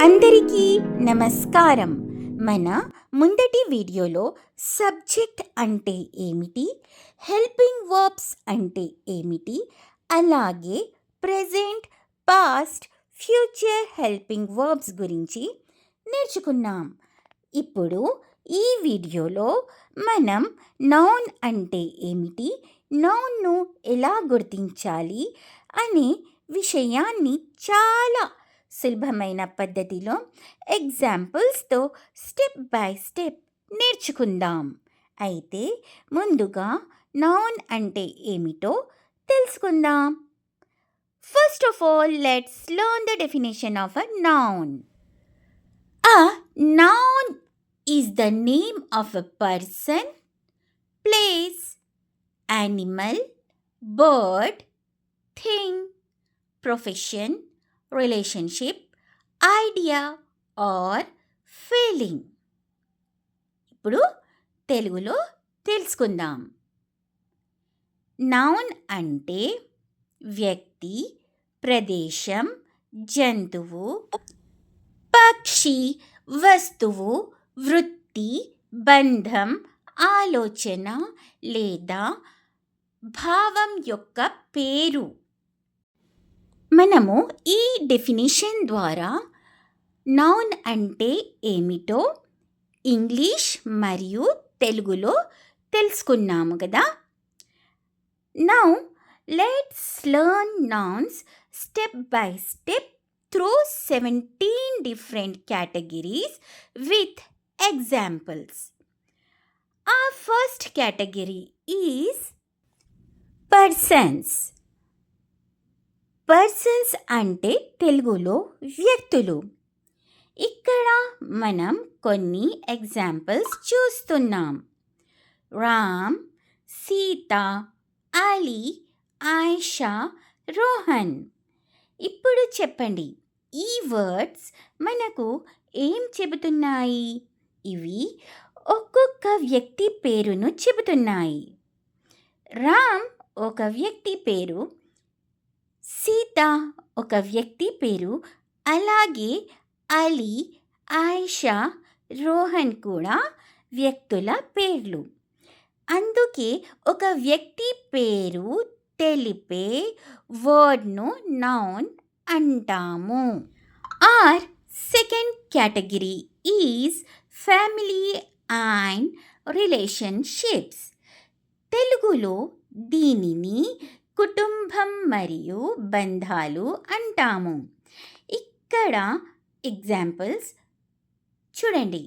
అందరికీ నమస్కారం. మన ముందటి వీడియోలో సబ్జెక్ట్ అంటే ఏమిటి, హెల్పింగ్ వర్బ్స్ అంటే ఏమిటి, అలాగే present, past, future helping verbs గురించి నేర్చుకున్నాం. ఇప్పుడు ఈ వీడియోలో మనం నౌన్ అంటే ఏమిటి, నౌన్ను ఎలా గుర్తించాలి అనే విషయాన్ని చాలా సులభమైన పద్ధతిలో ఎగ్జాంపుల్స్తో స్టెప్ బై స్టెప్ నేర్చుకుందాం. అయితే ముందుగా నౌన్ అంటే ఏమిటో తెలుసుకుందాం. First of all let's learn the definition of a noun. A noun is the name of a person, place, animal, bird, thing, profession, relationship, idea or feeling. ఇప్పుడు తెలుగులో తెలుసుకుందాం. Noun అంటే వ్యక్తి, ప్రదేశం, జంతువు, పక్షి, వస్తువు, వృత్తి, బంధం, ఆలోచన లేదా భావం యొక్క పేరు. మనము ఈ డెఫినిషన్ ద్వారా నౌన్ అంటే ఏమిటో ఇంగ్లీష్ మరియు తెలుగులో తెలుసుకున్నాము కదా. Now let's learn nouns step by step through 17 different categories with examples. Our first category is persons. Persons అంటే తెలుగులో వ్యక్తులు. ఇక్కడ మనం కొన్ని ఎగ్జాంపుల్స్ చూస్తున్నాం. రామ్, సీత, అలీ, ఆయిషా, రోహన్. ఇప్పుడు చెప్పండి, ఈ వర్డ్స్ మనకు ఏం చెబుతున్నాయి? ఇవి ఒక్కొక్క వ్యక్తి పేరును చెబుతున్నాయి. రామ్ ఒక వ్యక్తి పేరు, సీత ఒక వ్యక్తి పేరు, అలాగే అలీ, ఆయిషా, రోహన్ కూడా వ్యక్తుల పేర్లు. అందుకే ఒక వ్యక్తి పేరు తెలిపే వర్డ్ను నౌన్ అంటాము. Our second category is family and relationships. తెలుగులో దీనిని కుటుంబం మరియు బంధాలు అంటాము. ఇక్కడ ఎగ్జాంపుల్స్ చూడండి.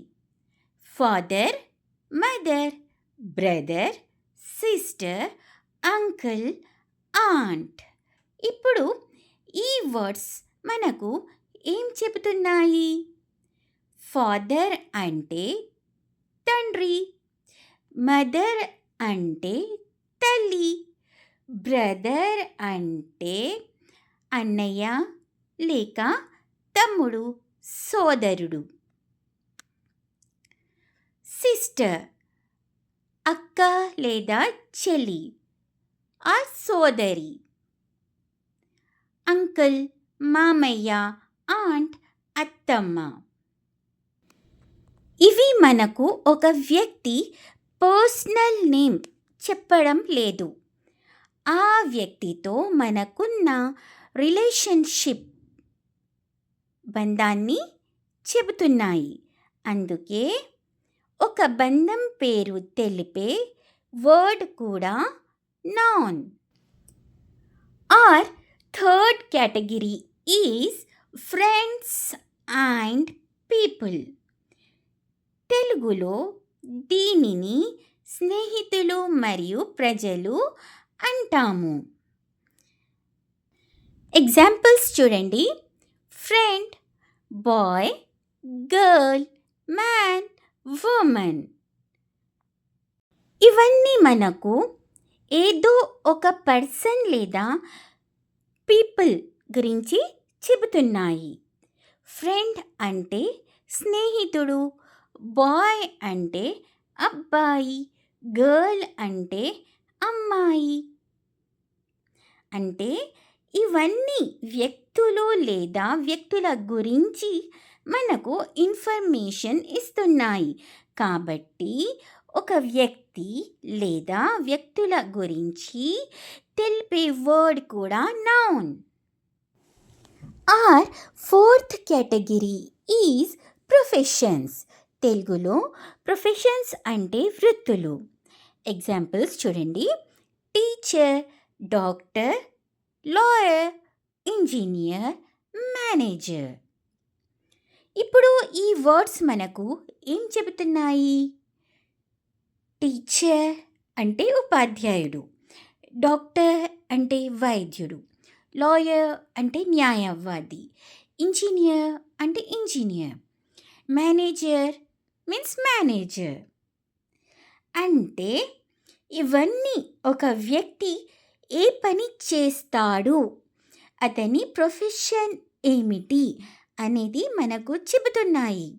Father, mother, brother, sister, uncle, aunt. ఇప్పుడు ఈ వర్డ్స్ మనకు ఏం చెబుతున్నాయి? ఫాదర్ అంటే తండ్రి, మదర్ అంటే తల్లి, బ్రదర్ అంటే అన్నయ్య లేక తమ్ముడు, సోదరుడు. సిస్టర్ అక్క లేదా చెల్లి, ఆ సోదరి. అంకుల్, మామయ్య, ఆంట్, అత్తమ్మ. ఇవి మనకు ఒక వ్యక్తి పర్సనల్ నేమ్ చెప్పడం లేదు, ఆ వ్యక్తితో మనకున్న రిలేషన్షిప్ బంధాన్ని చెబుతున్నాయి. అందుకే ఒక బంధం పేరు తెలిపే వర్డ్ కూడా noun. Our third category is friends and people. తెలుగులో దీనిని స్నేహితులు మరియు ప్రజలు అంటాము. ఎగ్జాంపుల్స్ చూడండి. Friend, boy, girl, man, women. ఇవన్నీ మనకు ఏదో ఒక పర్సన్ లేదా పీపుల్ గురించి చెబుతున్నాయి. ఫ్రెండ్ అంటే స్నేహితుడు, బాయ్ అంటే అబ్బాయి, గర్ల్ అంటే అమ్మాయి. అంటే ఇవన్నీ వ్యక్తులు లేదా వ్యక్తుల గురించి మనకు ఇన్ఫర్మేషన్ ఇస్తున్నాయి. కాబట్టి ఒక వ్యక్తి లేదా వ్యక్తుల గురించి తెలిపే వర్డ్ కూడా noun. Or fourth category is professions. తెలుగులో ప్రొఫెషన్స్ అంటే వృత్తులు. ఎగ్జాంపుల్స్ చూడండి. Teacher, doctor, lawyer, engineer, manager. ఇప్పుడు ఈ వర్డ్స్ మనకు ఏం చెబుతున్నాయి? టీచర్ అంటే ఉపాధ్యాయుడు, డాక్టర్ అంటే వైద్యుడు, లాయర్ అంటే న్యాయవాది, ఇంజనీర్ అంటే ఇంజనీర్, మేనేజర్ మీన్స్ మేనేజర్. అంటే ఇవన్నీ ఒక వ్యక్తి ఏ పని చేస్తాడు, అతని ప్రొఫెషన్ ఏమిటి అనేది మనకు చెబుతున్నాయి.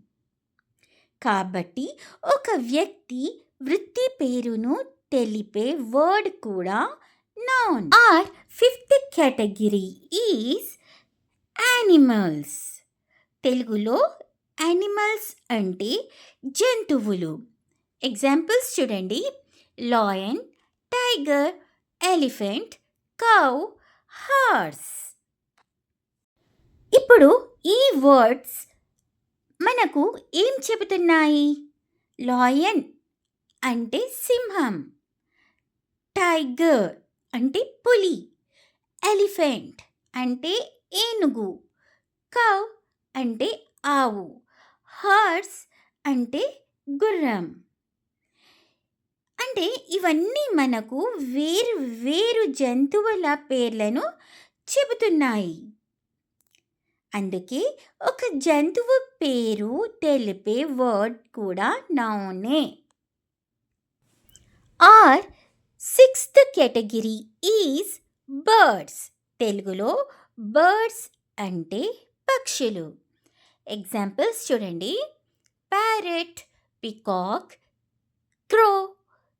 కాబట్టి ఒక వ్యక్తి వృత్తి పేరును తెలిపే వర్డ్ కూడా noun. Or fifth category is animals. తెలుగులో యానిమల్స్ అంటే జంతువులు. ఎగ్జాంపుల్స్ చూడండి. Lion, tiger, elephant, cow, horse. ఇప్పుడు ఈ వర్డ్స్ మనకు ఏం చెబుతున్నాయి? లయన్ అంటే సింహం, టైగర్ అంటే పులి, ఎలిఫెంట్ అంటే ఏనుగు, కౌ అంటే ఆవు, హార్స్ అంటే గుర్రం. అంటే ఇవన్నీ మనకు వేరు వేరు జంతువుల పేర్లను చెబుతున్నాయి. అందుకే ఒక జంతువు పేరు తెలిపే వర్డ్ కూడా నౌనే. Or sixth category is birds. తెలుగులో బర్డ్స్ అంటే పక్షులు. ఎగ్జాంపుల్స్ చూడండి. Parrot, peacock, crow,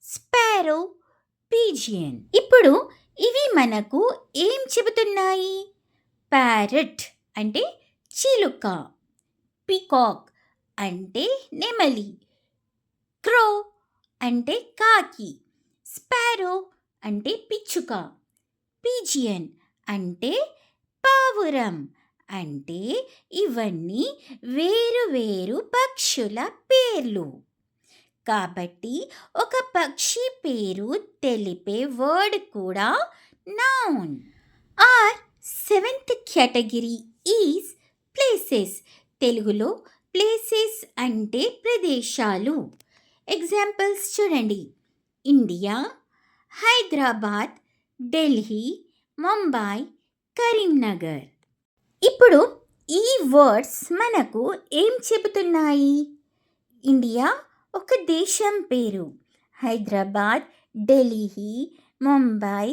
sparrow, pigeon. ఇప్పుడు ఇవి మనకు ఏం చెబుతున్నాయి? ప్యారెట్ అంటే చిలుక, పికాక్ అంటే నెమలి, క్రో అంటే కాకి, స్పారో అంటే పిచ్చుక, పీజియన్ అంటే పావురం. అంటే ఇవన్నీ వేరు వేరు పక్షుల పేర్లు. కాబట్టి ఒక పక్షి పేరు తెలిపే వర్డ్ కూడా noun. Are seventh category is places. తెలుగులో ప్లేసెస్ అంటే ప్రదేశాలు. ఎగ్జాంపుల్స్ చూడండి. ఇండియా, హైదరాబాద్, ఢిల్లీ, ముంబై, కరీంనగర్. ఇప్పుడు ఈ వర్డ్స్ మనకు ఏం చెబుతున్నాయి? ఇండియా ఒక దేశం పేరు, హైదరాబాద్, ఢిల్లీ, ముంబై,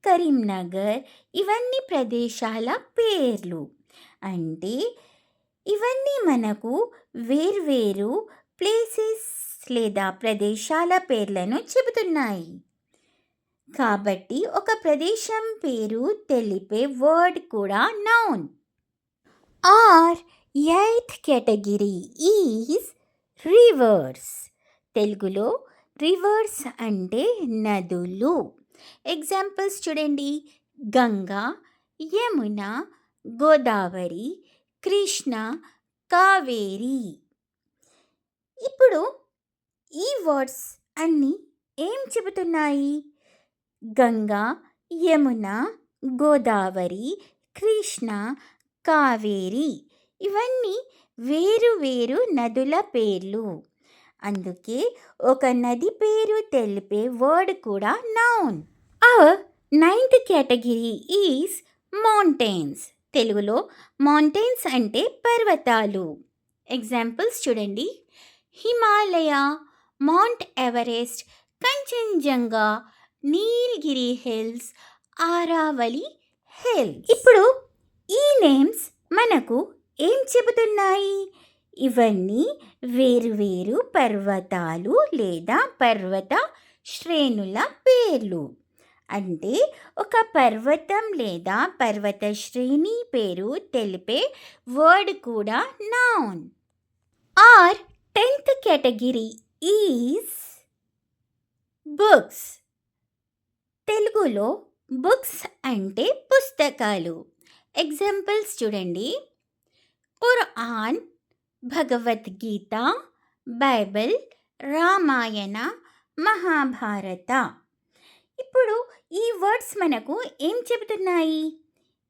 కరీంనగర్ ఇవన్నీ ప్రదేశాల పేర్లు. అంటే ఇవన్నీ మనకు వేర్వేరు ప్లేసెస్ లేదా ప్రదేశాల పేర్లను చెబుతున్నాయి. కాబట్టి ఒక ప్రదేశం పేరు తెలిపే వర్డ్ కూడా noun. Or eighth category is reverse. తెలుగులో రివర్స్ అంటే నదులు. ఎగ్జాంపుల్స్ చూడండి. గంగా, యమున, గోదావరి, కృష్ణ, కావేరి. ఇప్పుడు ఈ వర్డ్స్ అన్నీ ఏం చెబుతున్నాయి? గంగా, యమున, గోదావరి, కృష్ణ, కావేరి ఇవన్నీ వేరు వేరు నదుల పేర్లు. అందుకే ఒక నది పేరు తెలిపే వర్డ్ కూడా noun. Our ninth category is mountains. తెలుగులో మౌంటైన్స్ అంటే పర్వతాలు. ఎగ్జాంపుల్స్ చూడండి. Himalaya, Mount Everest, Kanchenjunga, Nilgiri hills, Aravalli hills. ఇప్పుడు ఈ నేమ్స్ మనకు ఏం చెబుతున్నాయి? ఇవన్నీ వేరువేరు పర్వతాలు లేదా పర్వత శ్రేణుల పేర్లు. అంటే ఒక పర్వతం లేదా పర్వత శ్రేణి పేరు తెలిపే వర్డ్ కూడా noun. Our 10th category is books. తెలుగులో బుక్స్ అంటే పుస్తకాలు. ఎగ్జాంపుల్స్ చూడండి. Quran, Bhagavad Gita, Bible, Ramayana, Mahabharata. ఇప్పుడు ఈ వర్డ్స్ మనకు ఏం చెబుతున్నాయి?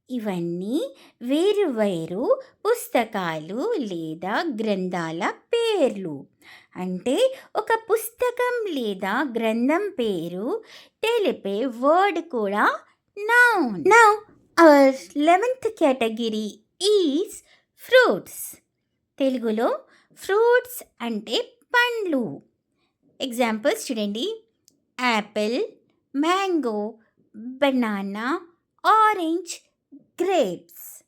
ఇవన్నీ వేరు వేరు పుస్తకాలు లేదా గ్రంథాల పేర్లు. అంటే ఒక పుస్తకం లేదా గ్రంథం పేరు తెలిపే వర్డ్ కూడా noun. Now our 11th category is fruits. తెలుగులో ఫ్రూట్స్ అంటే పండ్లు. ఎగ్జాంపుల్స్ చూడండి. Apple, mango, banana, orange, grapes.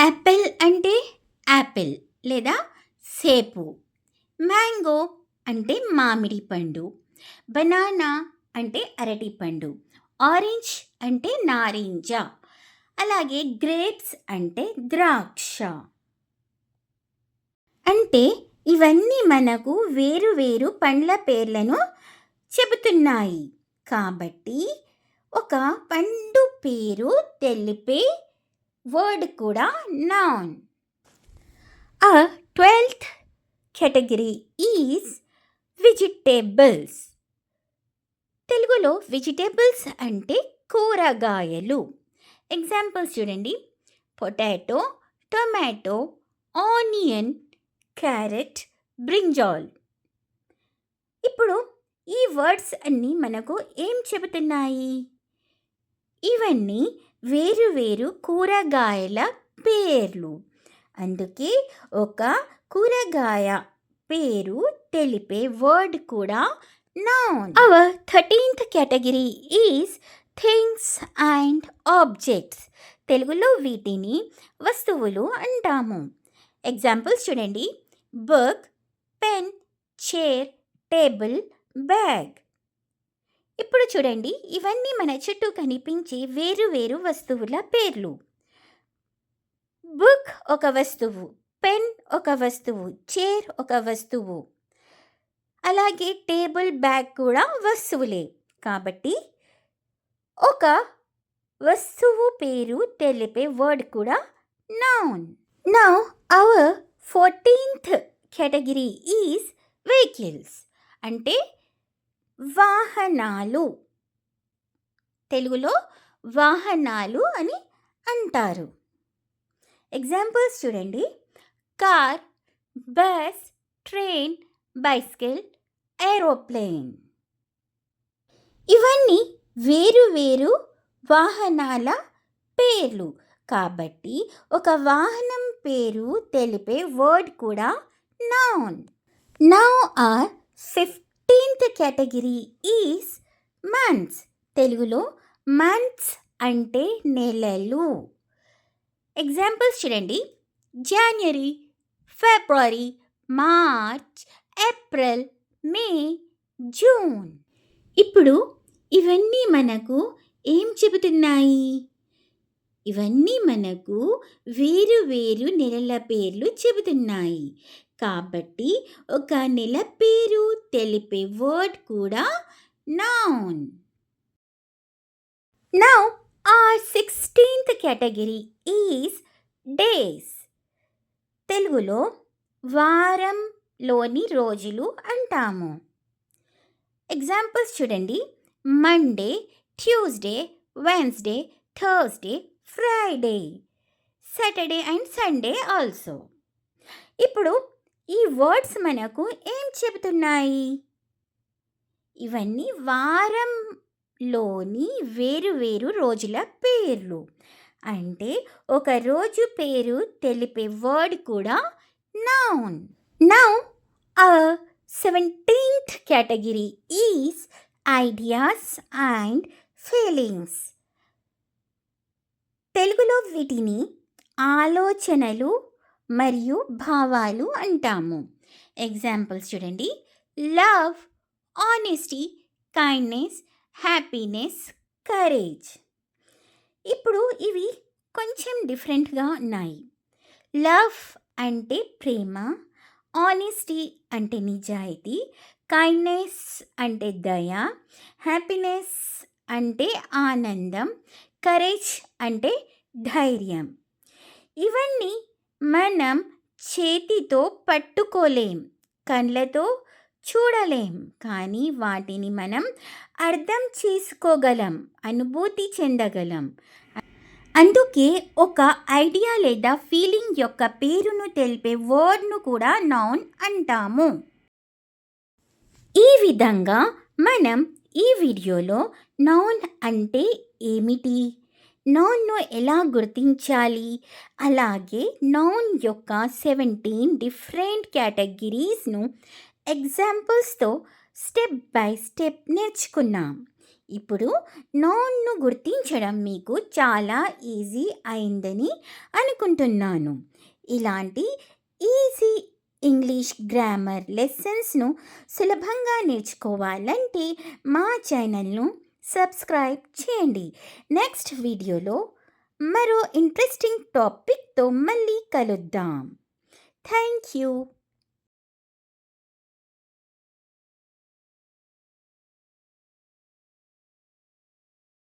Apple అంటే యాపిల్ లేదా సేపు. మ్యాంగో అంటే మామిడి పండు. బనానా అంటే అరటి పండు. ఆరెంజ్ అంటే నారింజ. అలాగే గ్రేప్స్ అంటే ద్రాక్ష. అంటే ఇవన్నీ మనకు వేరు వేరు పండ్ల పేర్లను చెబుతున్నాయి. కాబట్టి ఒక పండు పేరు తెలిపే వర్డ్ కూడా noun. 12th category is vegetables. తెలుగులో వెజిటేబుల్స్ అంటే కూరగాయలు. ఎగ్జాంపుల్స్ చూడండి. Potato, tomato, onion, carrot, brinjal. ఇప్పుడు ఈ వర్డ్స్ అన్నీ మనకు ఏం చెబుతున్నాయి? ఇవన్నీ వేరు వేరు కూరగాయల పేర్లు. అందుకే ఒక కూరగాయ పేరు తెలిపే వర్డ్ కూడా noun. Our 13th category is things and objects. తెలుగులో వీటిని వస్తువులు అంటాము. ఎగ్జాంపుల్స్ చూడండి. Book, pen, chair, table, bag. ఇప్పుడు చూడండి. ఇవన్నీ మన చుట్టూ కనిపించే వేరు వేరు వస్తువుల పేర్లు. బుక్ ఒక వస్తువు, పెన్ ఒక వస్తువు, చైర్ ఒక వస్తువు, అలాగే టేబుల్, బ్యాగ్ కూడా వస్తువులే. కాబట్టి ఒక వస్తువు పేరు తెలిపే వర్డ్ కూడా noun. Now our 14th category is vehicles. అంటే వాహనాలు. తెలుగులో వాహనాలు అని అంటారు. ఎగ్జాంపుల్స్ చూడండి. Car, bus, train, bicycle, aeroplane. ఇవన్నీ వేరు వేరు వాహనాల పేర్లు. కాబట్టి ఒక వాహనం పేరు తెలిపే వర్డ్ కూడా noun. Now our 15th category is months. తెలుగులో మంత్స్ అంటే నెలలు. ఎగ్జాంపుల్స్ చూడండి. January, February, March, April, May, June. ఇప్పుడు ఇవన్నీ మనకు ఏం చెబుతున్నాయి? ఇవన్నీ మనకు వేరు వేరు నెలల పేర్లు చెబుతున్నాయి. కాబట్టి ఒక నెల పేరు తెలిపే వర్డ్ కూడా noun. Now our 16th category is days. తెలుగులో వారంలోని రోజులు అంటాము. ఎగ్జాంపుల్స్ చూడండి. Monday, Tuesday, Wednesday, Thursday, Friday, Saturday and Sunday also. ఇప్పుడు ఈ వర్డ్స్ మనకు ఏం చెబుతున్నాయి? ఇవన్నీ వారంలోని వేరు వేరు రోజుల పేర్లు. అంటే ఒక రోజు పేరు తెలిపే వర్డ్ కూడా noun. Now our 17th category is ideas and feelings. తెలుగులో వీటిని ఆలోచనలు మరియు భావాలు అంటాము. ఎగ్జాంపుల్స్ చూడండి. Love, honesty, kindness, happiness, courage. ఇప్పుడు ఇవి కొంచెం డిఫరెంట్గా ఉన్నాయి. లవ్ అంటే ప్రేమ, ఆనెస్టీ అంటే నిజాయితీ, కైండ్నెస్ అంటే దయ, హ్యాపీనెస్ అంటే ఆనందం, కరేజ్ అంటే ధైర్యం. ఇవన్నీ మనం చేతితో పట్టుకోలేం, కళ్ళతో చూడలేం, కానీ వాటిని మనం అర్థం చేసుకోగలం, అనుభూతి చెందగలం. అందుకే ఒక ఐడియా లేదా ఫీలింగ్ యొక్క పేరును తెలిపే వర్డ్ను కూడా నౌన్ అంటాము. ఈ విధంగా మనం ఈ వీడియోలో నౌన్ అంటే ఏమిటి, నౌన్ను ఎలా గుర్తించాలి, అలాగే నౌన్ యొక్క 17 డిఫరెంట్ కేటగిరీస్ను ఎగ్జాంపుల్స్తో స్టెప్ బై స్టెప్ నేర్చుకున్నాం. ఇప్పుడు నౌన్ను గుర్తించడం మీకు చాలా ఈజీ అయిందని అనుకుంటున్నాను. ఇలాంటి ఈజీ ఇంగ్లీష్ గ్రామర్ లెసన్స్ను సులభంగా నేర్చుకోవాలంటే మా ఛానల్ను సబ్స్క్రైబ్ చేయండి. నెక్స్ట్ వీడియోలో మరో ఇంట్రెస్టింగ్ టాపిక్తో మళ్ళీ కలుద్దాం. Thank you.